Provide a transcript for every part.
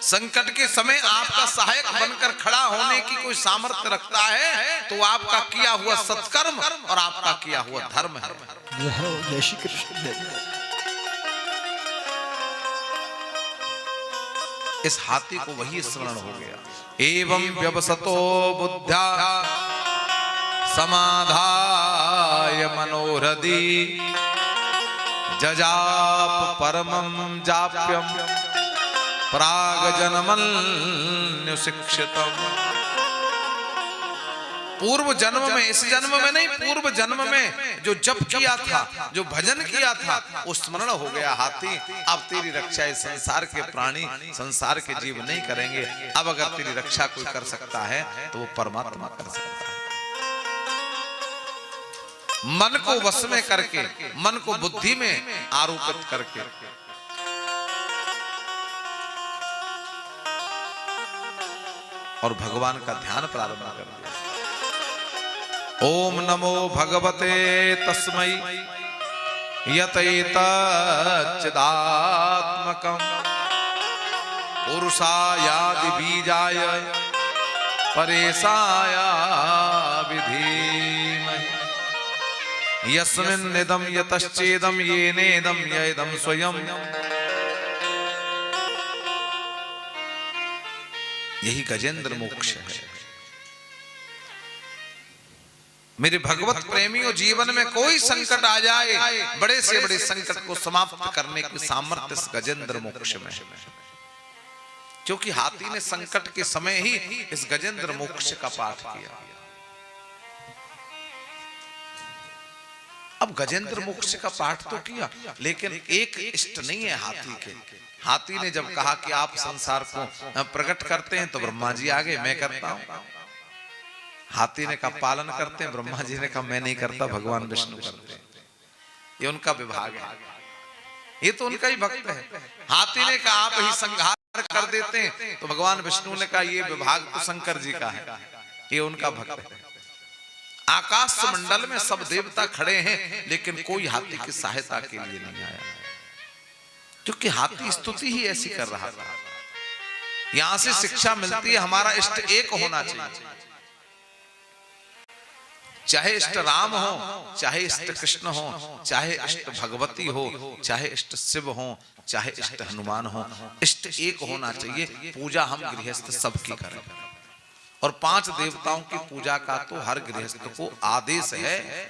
संकट के समय आपका सहायक बनकर खड़ा होने की कोई सामर्थ्य रखता है तो आपका किया हुआ सत्कर्म और आपका किया हुआ धर्म है। जय श्री कृष्ण। इस हाथी को वही स्मरण हो गया। एवं व्यवसतो बुद्ध्या समाधाय मनोहृदि जजाप परमं जाप्यम प्राग जन्मन्युशिक्षितम्। पूर्व जन्म में, इस जन्म में नहीं, पूर्व जन्म में जो जप किया था, जो भजन किया था, वो स्मरण हो गया। हाथी अब तेरी रक्षा इस संसार के प्राणी, संसार के जीव नहीं करेंगे। अब अगर तेरी रक्षा कोई कर सकता है तो वो परमात्मा कर सकता है। मन को वश में करके, मन को बुद्धि में आरोपित करके और भगवान का ध्यान प्रारंभ कर दिया। ओम नमो भगवते तस्मै यतैतच्चिदात्मकं पुरुषायादि बीजाय परेशाय विधीमहि यस्मिन्निदं यतश्चेदं येनेदं यदं स्वयं। यही गजेंद्र मोक्ष है। मेरे भगवत प्रेमियों, जीवन में कोई संकट आ जाए, बड़े से बड़े संकट को समाप्त करने की सामर्थ्य इस गजेंद्र मोक्ष में है। क्योंकि हाथी ने संकट के समय ही इस गजेंद्र मोक्ष का पाठ किया। अब गजेंद्र मोक्ष का पाठ तो किया, लेकिन एक इष्ट नहीं है हाथी के। हाथी ने जब कहा कि आप संसार को प्रकट करते हैं तो ब्रह्मा जी आगे, मैं करता हूं। हाथी ने कहा पालन करते हैं, ब्रह्मा जी ने कहा मैं नहीं करता, भगवान विष्णु करते हैं। ये उनका विभाग है, ये तो उनका ही भक्त है। हाथी ने कहा आप ही संहार कर देते हैं, तो भगवान विष्णु ने कहा ये विभाग तो शंकर जी का है, ये उनका भक्त है। आकाश मंडल में सब देवता खड़े हैं, लेकिन कोई हाथी की सहायता के लिए नहीं आया, क्योंकि हाथी स्तुति ही ऐसी कर रहा था। यहां से शिक्षा मिलती है हमारा इष्ट एक होना चाहिए। चाहे इष्ट राम हो, चाहे इष्ट कृष्ण हो, चाहे इष्ट भगवती हो, चाहे इष्ट शिव हो, चाहे इष्ट हनुमान हो, इष्ट एक होना चाहिए। पूजा हम गृहस्थ सबकी करें, और 5 देवताओं की पूजा का तो हर गृहस्थ को आदेश है,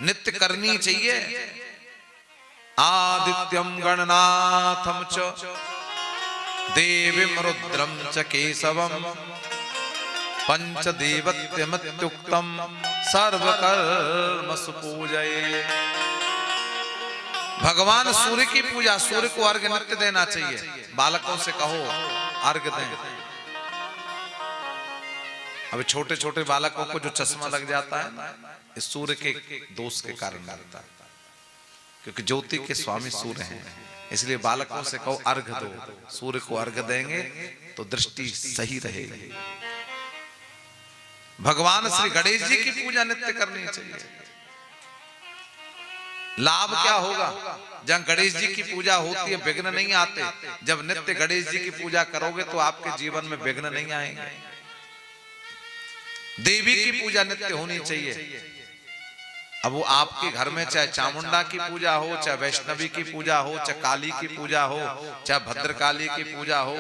नित्य करनी चाहिए। आदित्यम गणनाथम च देवीं रुद्रम च केशवम पंचदेवत्यमत्युक्तम सर्वकर्मसु पूजये। भगवान सूर्य की पूजा, सूर्य को अर्घ्य नित्य देना चाहिए। बालकों से कहो अर्घ्य दें। अब छोटे छोटे बालकों को जो चश्मा लग जाता है ना, इस सूर्य के दोष के कारण लगता है, क्योंकि ज्योति के स्वामी सूर्य हैं। इसलिए बालकों से कहो अर्घ दो, सूर्य को अर्घ देंगे तो दृष्टि सही रहेगी। भगवान श्री गणेश जी की पूजा नित्य करनी चाहिए। लाभ क्या होगा? जहां गणेश जी की पूजा होती है विघ्न नहीं आते। जब नित्य गणेश जी की पूजा करोगे तो आपके जीवन में विघ्न नहीं आएंगे। देवी की पूजा नित्य होनी चाहिए। अब वो आपके घर में चाहे चामुंडा की पूजा हो, चाहे वैष्णवी की पूजा हो, चाहे काली की पूजा हो, चाहे भद्रकाली की पूजा हो,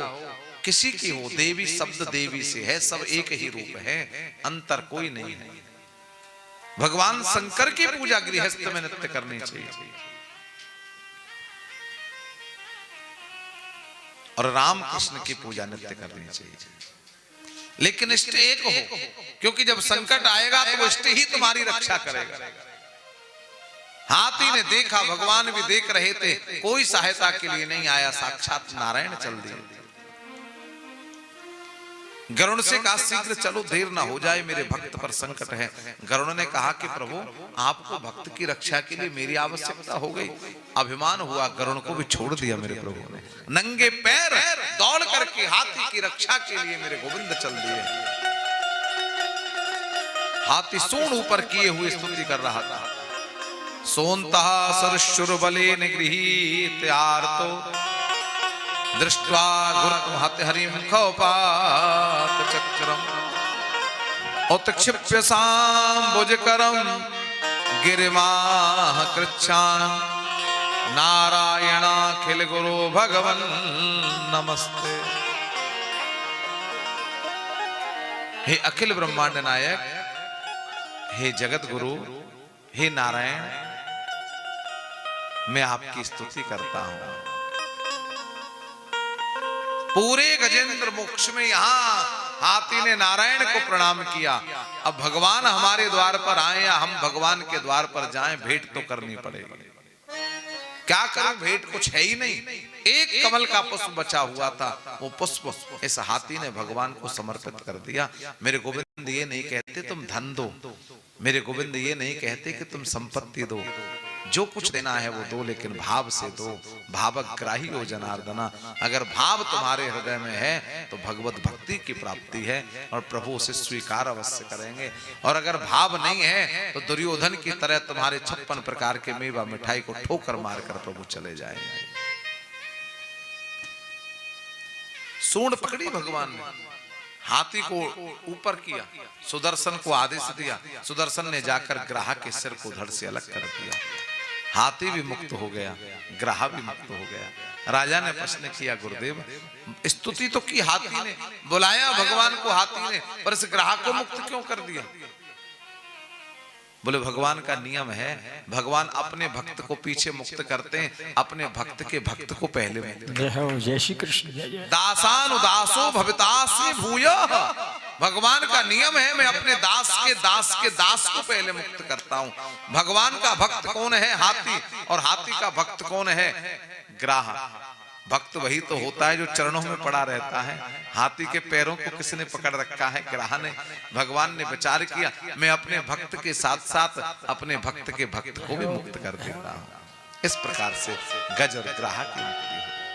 किसी की हो, देवी शब्द देवी से है, सब एक ही रूप है, अंतर कोई नहीं है। भगवान शंकर की पूजा गृहस्थ में नित्य करनी चाहिए, और राम कृष्ण की पूजा नित्य करनी चाहिए। लेकिन इष्ट एक हो, क्योंकि जब संकट आएगा तो वो इष्ट ही तुम्हारी रक्षा करेगा। हाथी ने देखा, भगवान भी देख रहे थे, कोई सहायता के लिए नहीं आया, साक्षात नारायण चल दिए। गरुड़ से कहा शीघ्र चलो, देर ना हो जाए, मेरे भक्त पर संकट है। गरुड़ ने कहा कि प्रभु आपको भक्त की रक्षा के लिए मेरी आवश्यकता हो गई। अभिमान हुआ, गरुड़ को भी छोड़ दिया मेरे प्रभु ने। नंगे पैर दौड़ करके हाथी की रक्षा के लिए मेरे गोविंद चल दिए। हाथी सूंड ऊपर किए हुए स्तुति कर रहा था। सोन्तः सरशुर बले निगृहीत आर्तो दृष्ट्वा गुरुं हतिहरिं खौपात चक्रम उत्क्षिप्य सांबुजकरं गिरिमाह कृच्छान नारायणाखिल गुरु भगवन नमस्ते। हे अखिल ब्रह्मांड नायक, हे जगत गुरु, हे नारायण, मैं आपकी स्तुति करता हूं। पूरे गजेंद्र मोक्ष में यहां हाथी ने नारायण को प्रणाम किया। अब भगवान हमारे द्वार पर आए या हम भगवान के द्वार पर जाएं, भेंट तो करनी पड़ेगी। क्या करूं, भेंट कुछ है ही नहीं। एक कमल का पुष्प बचा हुआ था, वो पुष्प इस हाथी ने भगवान को समर्पित कर दिया। मेरे गोविंद ये नहीं कहते तुम धन दो, मेरे गोविंद ये नहीं कहते कि तुम संपत्ति दो, जो कुछ देना है वो दो, लेकिन भाव से दो। भावग्राही हो जनार्दना। अगर भाव तुम्हारे हृदय में है तो भगवत भक्ति की प्राप्ति है और प्रभु उसे स्वीकार अवश्य करेंगे। और अगर भाव नहीं है तो दुर्योधन की तरह तुम्हारे 56 प्रकार के मेवा मिठाई को ठोकर मारकर प्रभु चले जाएंगे। सूंड पकड़ी भगवान ने, हाथी को ऊपर किया, सुदर्शन को आदेश दिया। सुदर्शन ने जाकर ग्राहक के सिर को धड़ से अलग कर दिया। हाथी भी मुक्त हो गया, ग्राह भी मुक्त हो गया। राजा ने प्रश्न किया, गुरुदेव स्तुति तो की हाथी ने, बुलाया भगवान को हाथी ने, पर इस ग्राह को मुक्त क्यों कर दिया? बोले भगवान का नियम है, भगवान अपने भक्त को पीछे मुक्त करते हैं, अपने भक्त के भक्त को पहले मुक्त। जय श्री कृष्ण। दासान उदासो भवितास्मि भूयः। भगवान का नियम है, मैं अपने दास के दास को पहले मुक्त करता हूं। भगवान का भक्त कौन है? हाथी। और हाथी का भक्त कौन है? ग्राह। भक्त वही तो होता है जो चरणों में पड़ा रहता है। हाथी के पैरों को किसने पकड़ रखा है? ग्राह ने। भगवान ने विचार किया, मैं अपने भक्त के साथ साथ अपने भक्त के भक्त को भी मुक्त कर देता हूं। इस प्रकार से गज और ग्राह की मुक्ति हुई।